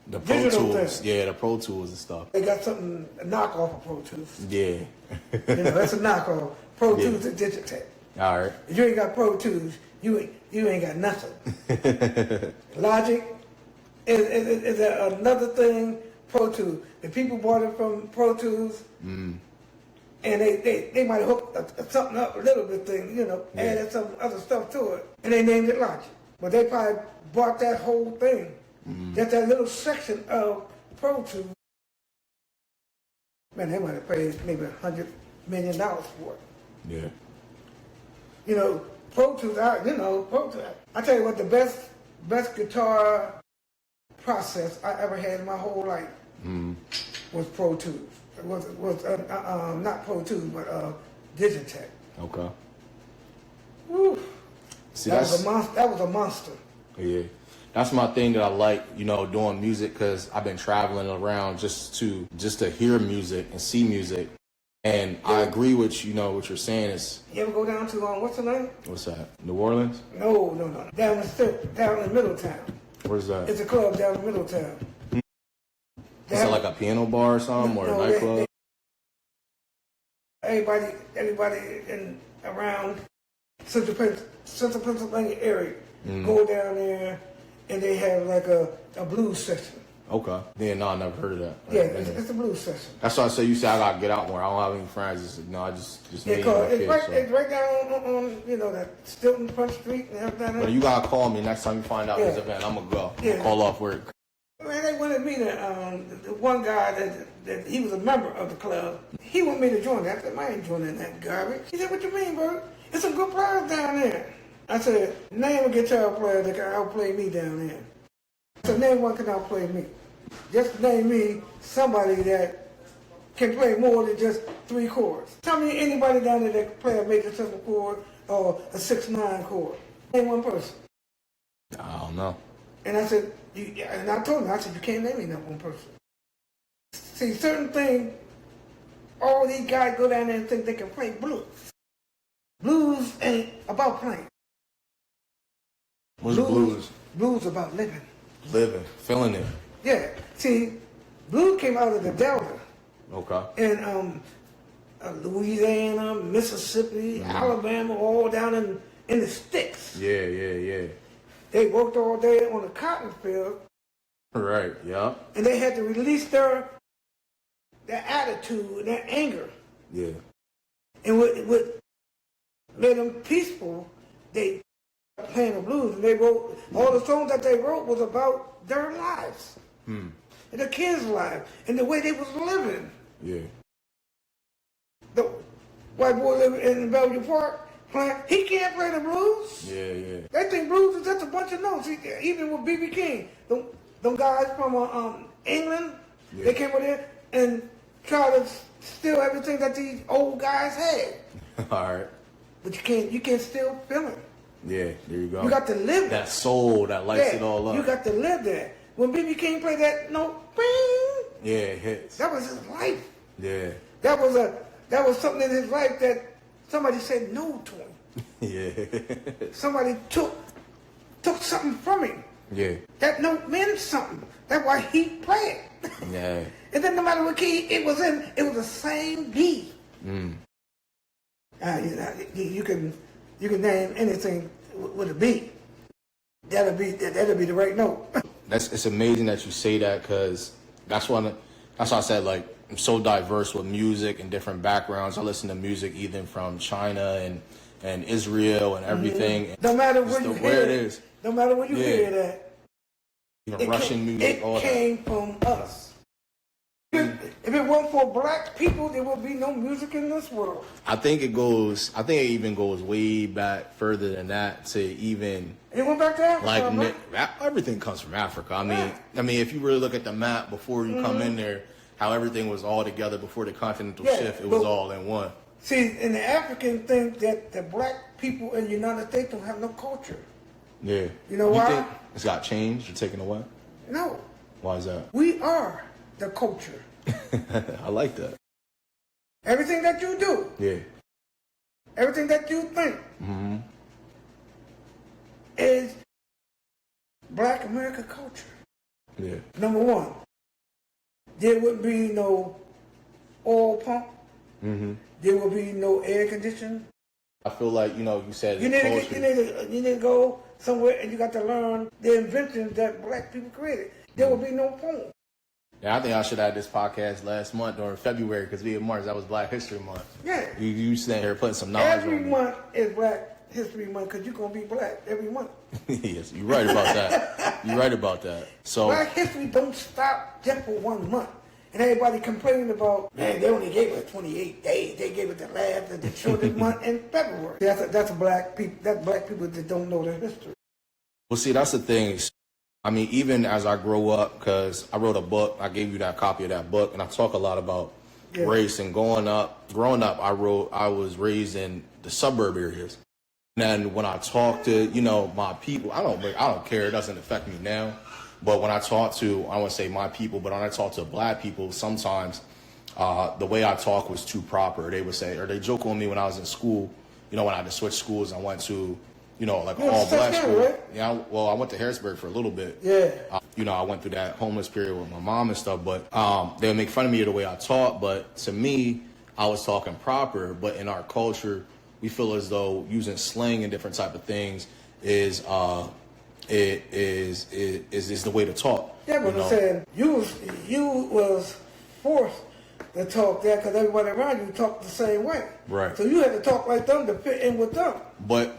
Speaker 2: the Pro
Speaker 3: digital
Speaker 2: Tools.
Speaker 3: thing.
Speaker 2: Yeah, the Pro Tools and stuff.
Speaker 3: They got something, a knockoff of Pro Tools.
Speaker 2: Yeah.
Speaker 3: You know, that's a knockoff. Pro Tools is Digitech.
Speaker 2: All right.
Speaker 3: If you ain't got Pro Tools, you ain't got nothing. Logic is another thing. Pro Tools. The people bought it from Pro Tools, and they might hook something up a little bit thing, you know, added some other stuff to it, and they named it Logic. But they probably bought that whole thing, just that little section of Pro Tools. Man, they might have paid maybe $100 million for it.
Speaker 2: Yeah.
Speaker 3: You know, Pro Tools, Pro Tools. I tell you what, the best guitar process I ever had in my whole life was Pro Tools. It was not Pro Tools, but Digitech.
Speaker 2: Okay.
Speaker 3: Woo.
Speaker 2: See,
Speaker 3: that was a monster.
Speaker 2: Yeah. That's my thing that I like, you know, doing music, because I've been traveling around just to hear music and see music. And I agree with, you know, what you're saying is...
Speaker 3: You ever go down to, what's the name?
Speaker 2: What's that? New Orleans?
Speaker 3: No. Down in Middletown.
Speaker 2: Where's that?
Speaker 3: It's a club down in Middletown.
Speaker 2: Is it like a piano bar or something, or a nightclub?
Speaker 3: Everybody around Central Pennsylvania area go down there, and they have like a blues section.
Speaker 2: Okay. Yeah, no, I never heard of that.
Speaker 3: Yeah, it's a blues section.
Speaker 2: That's why I say you say I gotta get out more. I don't have any friends. I just
Speaker 3: yeah, it's right down on you know, that Stilton Front Street and everything.
Speaker 2: But you gotta call me next time you find out this event. I'm gonna go. I'm gonna call off work.
Speaker 3: Man, they wanted me to, the one guy that he was a member of the club, he wanted me to join that. I said, I ain't joining that garbage. He said, what you mean, bro? There's some good players down there. I said, name a guitar player that can outplay me down there. I said, name one can outplay me. Just name me somebody that can play more than just 3 chords. Tell me anybody down there that can play a major 7 chord or a 6/9 chord. Name one person.
Speaker 2: I don't know.
Speaker 3: And I said, and I told him, I said, you can't name me that one person. See, certain things, all these guys go down there and think they can play blues. Blues ain't about playing.
Speaker 2: What's blues?
Speaker 3: Blues about living.
Speaker 2: Living, feeling it.
Speaker 3: Yeah. See, blues came out of the Delta.
Speaker 2: Okay.
Speaker 3: And Louisiana, Mississippi, Alabama, all down in the sticks.
Speaker 2: Yeah.
Speaker 3: They worked all day on the cotton field.
Speaker 2: Right, yeah.
Speaker 3: And they had to release their attitude and their anger.
Speaker 2: Yeah.
Speaker 3: And what made them peaceful, they playing the blues. And they wrote, all the songs that they wrote was about their lives. And the kids' lives. And the way they was living.
Speaker 2: Yeah.
Speaker 3: The white boy living in Bellevue Park, he can't play the blues.
Speaker 2: Yeah.
Speaker 3: They think blues is just a bunch of notes. Even with B.B. King, them guys from England, they came over there and tried to steal everything that these old guys had.
Speaker 2: All right.
Speaker 3: But you can't steal feeling.
Speaker 2: Yeah, there you go.
Speaker 3: You got to live
Speaker 2: that soul that lights it all up.
Speaker 3: You got to live there. When B.B. King played that note, bing,
Speaker 2: yeah, it hits.
Speaker 3: that was his life.
Speaker 2: Yeah.
Speaker 3: That was something in his life that somebody said no to him.
Speaker 2: Yeah.
Speaker 3: Somebody took something from him.
Speaker 2: Yeah.
Speaker 3: That note meant something. That's why he played.
Speaker 2: Yeah.
Speaker 3: And then no matter what key it was in, it was the same beat. You can name anything with a beat. That'll be the right note.
Speaker 2: It's amazing that you say that, because that's why I said, like, I'm so diverse with music and different backgrounds. I listen to music even from China and Israel and everything.
Speaker 3: No matter where you hear
Speaker 2: it is.
Speaker 3: No matter where you hear that.
Speaker 2: Even Russian music, all that.
Speaker 3: It came from us. If it weren't for black people, there would be no music in this world.
Speaker 2: I think it even goes way back further than that to even.
Speaker 3: It went back to Africa.
Speaker 2: Like everything comes from Africa. I mean, if you really look at the map before you come in there, how everything was all together before the continental shift, it was all in one.
Speaker 3: See, and the Africans think that the black people in the United States don't have no culture.
Speaker 2: Yeah.
Speaker 3: You know why?
Speaker 2: Think it's got changed or taken away?
Speaker 3: No.
Speaker 2: Why is that?
Speaker 3: We are the culture.
Speaker 2: I like that.
Speaker 3: Everything that you do.
Speaker 2: Yeah.
Speaker 3: Everything that you think. Is black American culture.
Speaker 2: Yeah.
Speaker 3: Number one, there would be no oil pump. There would be no air conditioning.
Speaker 2: I feel like, you said
Speaker 3: you need to go somewhere and you got to learn the inventions that black people created. There would be no phone.
Speaker 2: Yeah, I think I should have had this podcast last month during February because we in March, that was Black History Month.
Speaker 3: Yeah.
Speaker 2: You sitting here putting some knowledge
Speaker 3: every
Speaker 2: on me.
Speaker 3: month is Black History Month because you're going to be black every month.
Speaker 2: Yes, you're right about that. You're right about that. So
Speaker 3: Black history don't stop just for 1 month. And everybody complaining about, man, they only gave it 28 days. They gave it the shortest month in February. That's black people. That's black people that don't know their history.
Speaker 2: Well, see, that's the thing. I mean, even as I grow up, because I wrote a book, I gave you that copy of that book, and I talk a lot about race. And growing up, I was raised in the suburb areas. And then when I talk to, my people, I don't care. It doesn't affect me now. But when I talk to, I don't want to say my people, but when I talk to black people, sometimes the way I talk was too proper. They would say, or they joke on me when I was in school, when I had to switch schools, I went to, like all black school. Right? Yeah, I went to Harrisburg for a little bit.
Speaker 3: Yeah.
Speaker 2: I went through that homeless period with my mom and stuff, but they would make fun of me the way I talk. But to me, I was talking proper. But in our culture, we feel as though using slang and different type of things is the way to talk.
Speaker 3: Yeah, but I'm saying you was forced to talk that because everybody around you talked the same way.
Speaker 2: Right.
Speaker 3: So you had to talk like them to fit in with them.
Speaker 2: But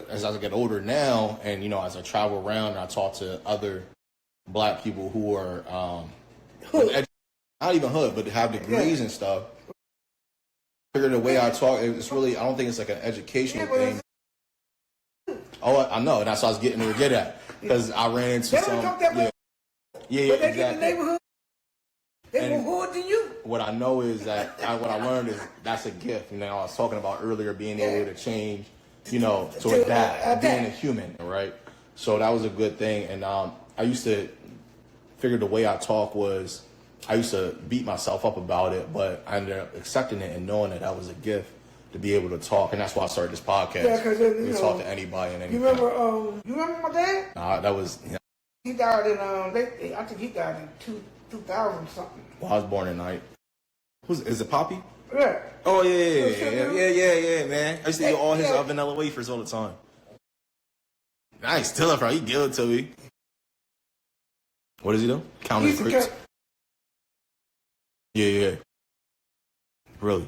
Speaker 2: as I get older now, and as I travel around and I talk to other black people who are not even hood, but have degrees and stuff, I figure the way I talk, it's really, I don't think it's like an educational thing. Oh, I know. That's what I was getting to get at. Because I ran into some.
Speaker 3: Talk that way.
Speaker 2: Yeah,
Speaker 3: but they
Speaker 2: exactly.
Speaker 3: get the neighborhood. They more hood than you.
Speaker 2: What I know is that what I learned is that's a gift. I was talking about earlier being able to change, to adapt, being a human, right? So that was a good thing. And I used to figure the way I talk was, I used to beat myself up about it, but I ended up accepting it and knowing that was a gift to be able to talk, and that's why I started this podcast.
Speaker 3: Yeah, because you
Speaker 2: talk to anybody and anything.
Speaker 3: You remember my dad?
Speaker 2: Nah, that was.
Speaker 3: He died in I think he died in 2000 something.
Speaker 2: Well, I was born in is it Poppy?
Speaker 3: Yeah.
Speaker 2: Oh yeah, man. I used to eat all his vanilla wafers all the time. I ain't stealing from him. He give it to me. What does he do? Count his grapes. Yeah. Really.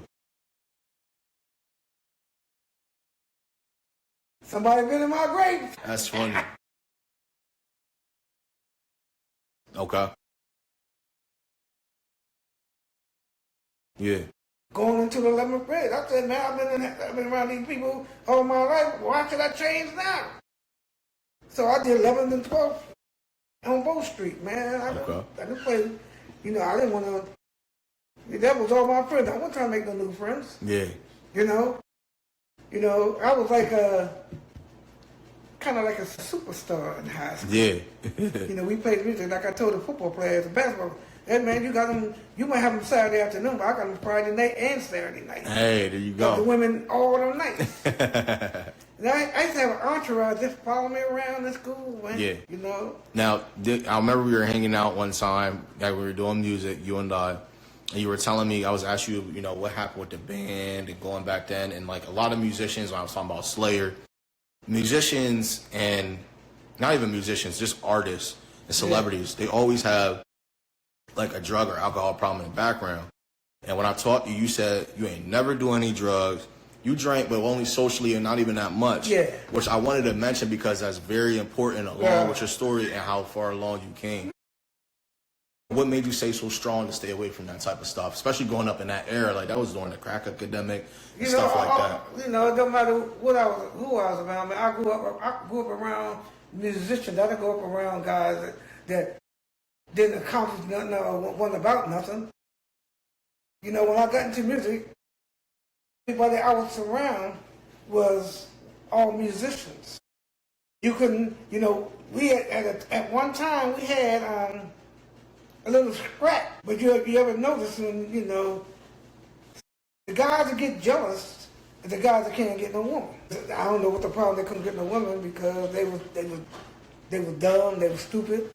Speaker 3: Somebody been in my grave.
Speaker 2: That's funny. Okay. Yeah.
Speaker 3: Going into the 11th grade. I said, man, I've been around these people all my life. Why should I change now? So I did 11th and 12th on Bow Street, man. I didn't play, I didn't want to, that was all my friends. I wasn't trying to make no new friends.
Speaker 2: Yeah.
Speaker 3: I was like kind of like a superstar in high school.
Speaker 2: Yeah.
Speaker 3: We played music like I told the football players, the basketball. Hey man, you might have them Saturday afternoon, but I got them Friday night and Saturday night.
Speaker 2: Hey, there you go.
Speaker 3: The women all them nights. And I used to have an entourage just follow me around in school, man.
Speaker 2: Yeah.
Speaker 3: Now,
Speaker 2: I remember we were hanging out one time, like we were doing music, you and I. And you were telling me, I was asking you, what happened with the band and going back then. And like a lot of musicians, when I was talking about Slayer, musicians and not even musicians, just artists and celebrities, they always have like a drug or alcohol problem in the background. And when I talked to you, you said you ain't never do any drugs. You drank, but only socially and not even that much.
Speaker 3: Yeah.
Speaker 2: Which I wanted to mention because that's very important along with your story and how far along you came. What made you say so strong to stay away from that type of stuff, especially growing up in that era? Like that was during the crack epidemic and stuff like that.
Speaker 3: You know, it don't matter who I was around. I mean, I grew up around musicians. I didn't grow up around guys that didn't accomplish nothing or wasn't about nothing. You know, when I got into music, everybody I was around was all musicians. You couldn't, you know, we had, at one time we had a little scrap. But you ever notice when, you know, the guys that get jealous are the guys that can't get no woman. I don't know what the problem, they couldn't get no woman because they were dumb, they were stupid,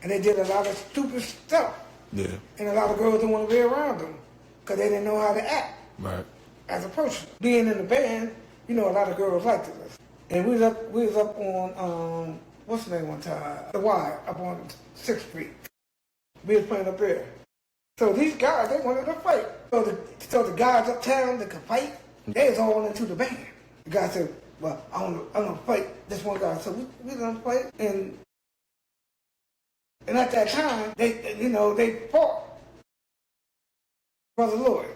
Speaker 3: and they did a lot of stupid stuff.
Speaker 2: Yeah.
Speaker 3: And a lot of girls didn't want to be around them because they didn't know how to act.
Speaker 2: Right.
Speaker 3: As a person. Being in the band, you know, a lot of girls liked us. And we was up on what's the name one time? The Y, up on 6th Street. We was playing up there. So these guys, they wanted to fight. So the guys uptown that could fight, they was all into the band. The guy said, well, I'm gonna fight this one guy. So we gonna fight. And at that time, they fought Brother Lloyd.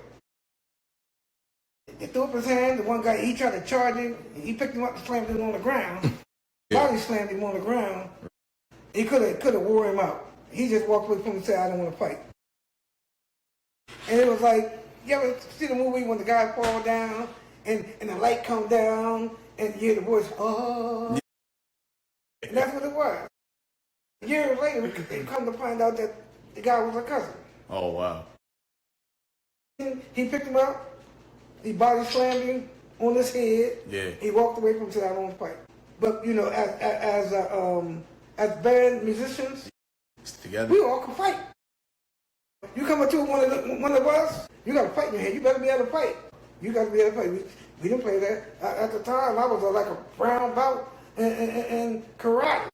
Speaker 3: He threw up his hand, the one guy, he tried to charge him, he picked him up and slammed him on the ground. While he slammed him on the ground, he could have wore him out. He just walked away from him and said, I don't want to fight. And it was like, you ever see the movie when the guy fall down and the light come down and you hear the voice, oh. And that's what it was. Years later, we come to find out that the guy was a cousin.
Speaker 2: Oh, wow.
Speaker 3: He picked him up, he body slammed him on his head.
Speaker 2: Yeah.
Speaker 3: He walked away from him and said, I don't want to fight. But, you know, as band musicians,
Speaker 2: together,
Speaker 3: we all can fight. You come up to one of us, you got to fight in your head. You better be able to fight. You got to be able to fight. We didn't play that. At the time, I was like a brown belt in karate.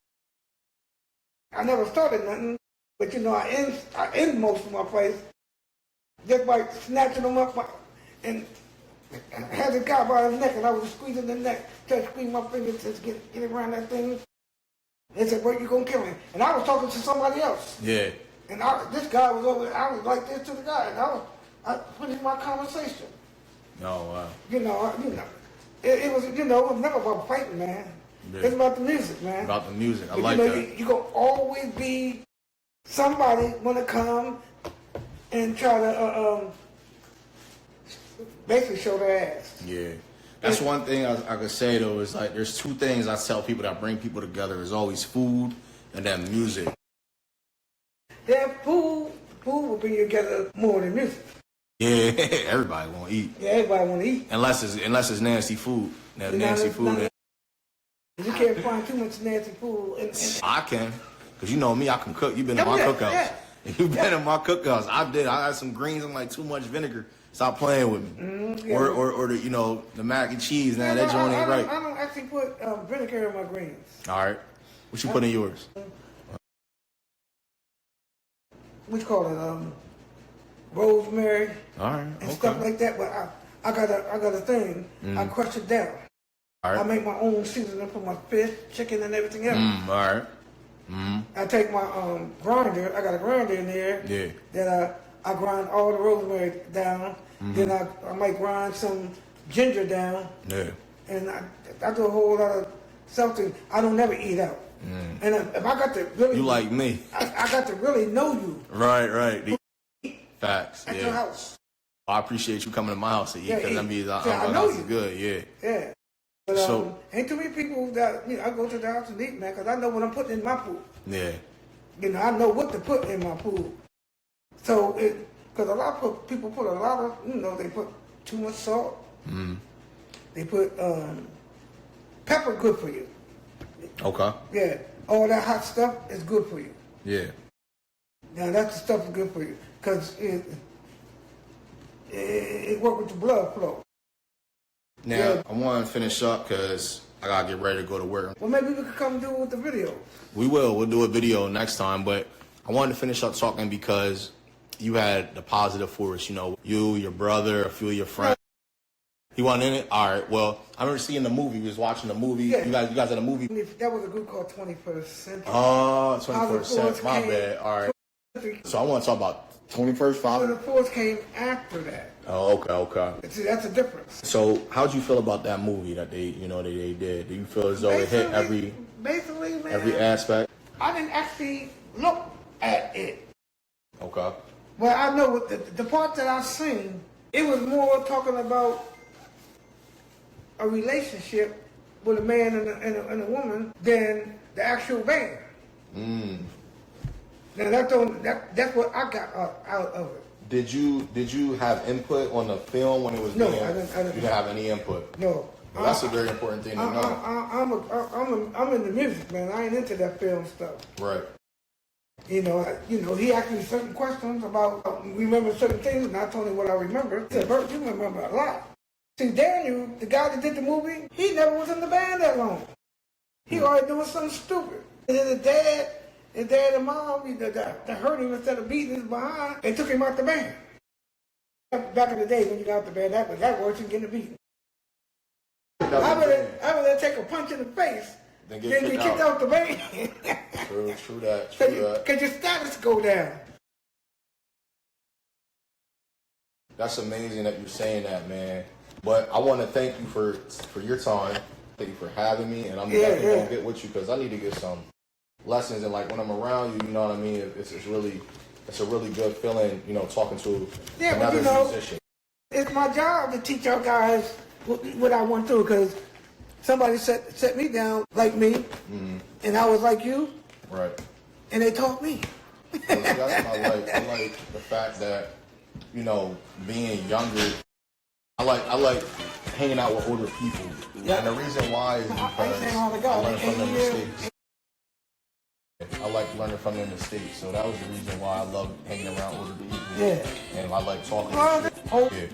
Speaker 3: I never started nothing, but you know, I end most of my fights just by snatching them up and had the guy by his neck, and I was squeezing the neck, trying to squeeze my fingers to get around that thing. They said, "Bro, you gonna kill him?" And I was talking to somebody else.
Speaker 2: Yeah.
Speaker 3: And this guy was over there. I was like this to the guy, and I finished my conversation.
Speaker 2: Oh wow.
Speaker 3: It was it was never about fighting, man. Yeah. It's about the music, man.
Speaker 2: About the music. I
Speaker 3: but
Speaker 2: like that.
Speaker 3: You gonna always be somebody wanna come and try to basically show their ass.
Speaker 2: Yeah. That's one thing I could say though, is like there's two things I tell people that bring people together is always food and then music.
Speaker 3: Yeah, food will bring you together more than music.
Speaker 2: Yeah, everybody want to eat.
Speaker 3: Yeah, everybody want to eat.
Speaker 2: Unless it's nasty food. Nasty food.
Speaker 3: You can't find too much nasty food.
Speaker 2: I can, because you know me, I can cook. You've been in my cookhouse. Yeah. You've been in my cookhouse. I did. I had some greens and like too much vinegar. Stop playing with me. Yeah. Or the the mac and cheese. Now that joint ain't right.
Speaker 3: I don't actually put vinegar in my greens.
Speaker 2: All right. What you put in yours?
Speaker 3: What you call it? Rosemary.
Speaker 2: All right.
Speaker 3: And stuff like that. But I got a thing. I crush it down.
Speaker 2: All right.
Speaker 3: I make my own seasoning for my fish, chicken, and everything else.
Speaker 2: All right.
Speaker 3: I take my grinder. I got a grinder in there.
Speaker 2: Yeah.
Speaker 3: That I grind all the rosemary down. Then I might grind some ginger down.
Speaker 2: Yeah.
Speaker 3: And I do a whole lot of something. I don't never eat out. And if I got to really...
Speaker 2: You like me.
Speaker 3: I got to really know you.
Speaker 2: Right. Facts.
Speaker 3: At your house.
Speaker 2: I appreciate you coming to my house to eat, because that means
Speaker 3: I know you.
Speaker 2: Is good, yeah.
Speaker 3: Yeah. But ain't too many people that, I go to the house and eat, man, because I know what I'm putting in my food.
Speaker 2: Yeah.
Speaker 3: I know what to put in my food. So, because a lot of people put a lot of, they put too much salt. They put pepper, good for you.
Speaker 2: Okay.
Speaker 3: Yeah. All that hot stuff is good for you.
Speaker 2: Yeah.
Speaker 3: Now, that's the stuff that's good for you, because it works with the blood flow.
Speaker 2: Now, I want to finish up because I got to get ready to go to work.
Speaker 3: Well, maybe we could come do it with the video.
Speaker 2: We will. We'll do a video next time, but I wanted to finish up talking because you had the positive force, you, your brother, a few of your friends. He wasn't in it? All right. Well, I remember seeing the movie. We was watching the movie. Yeah. You guys had a movie?
Speaker 3: That was a group called 21st Century.
Speaker 2: Oh, 21st Century. My bad. All right. So I want to talk about 21st
Speaker 3: So the
Speaker 2: Father.
Speaker 3: Force came after that.
Speaker 2: Oh, okay.
Speaker 3: See, that's a difference.
Speaker 2: So how'd you feel about that movie that they did? Do you feel as though it hit
Speaker 3: Basically, man,
Speaker 2: every aspect?
Speaker 3: I didn't actually look at it.
Speaker 2: Okay.
Speaker 3: But I know with the part that I've seen, it was more talking about a relationship with a man and a woman than the actual band. Now that's what I got out of it.
Speaker 2: Did you have input on the film when it was
Speaker 3: No,
Speaker 2: being?
Speaker 3: I didn't.
Speaker 2: You didn't have any input.
Speaker 3: No.
Speaker 2: Well, that's a very important thing to know.
Speaker 3: I'm in the music, man. I ain't into that film stuff.
Speaker 2: Right.
Speaker 3: You know, he asked me certain questions about remember certain things, and I told him what I remember. He said, "Bert, you remember a lot." See, Daniel, the guy that did the movie, he never was in the band that long. He already doing something stupid. And then his dad and mom, that hurt him instead of beating his behind, they took him out the band. Back in the day when you got out the band, that worse than getting beaten. I would take a punch in the face
Speaker 2: Then
Speaker 3: than
Speaker 2: get
Speaker 3: get
Speaker 2: kicked
Speaker 3: kicked
Speaker 2: out.
Speaker 3: out the band.
Speaker 2: True that.
Speaker 3: Cause your status go down.
Speaker 2: That's amazing that you're saying that, man. But I want to thank you for your time. Thank you for having me, and I'm definitely gonna get with you because I need to get some lessons. And like when I'm around you, you know what I mean. It's a really good feeling, talking to another musician.
Speaker 3: It's my job to teach y'all guys what I went through because somebody set me down like me, and I was like you,
Speaker 2: Right.
Speaker 3: and they taught me.
Speaker 2: Well, see, that's what I like. I like the fact that being younger. I like hanging out with older people, and the reason why is because I learn from their mistakes. I like learning from their mistakes, so that was the reason why I love hanging around older people.
Speaker 3: Yeah.
Speaker 2: And I like talking.
Speaker 3: Oh,
Speaker 2: Yeah.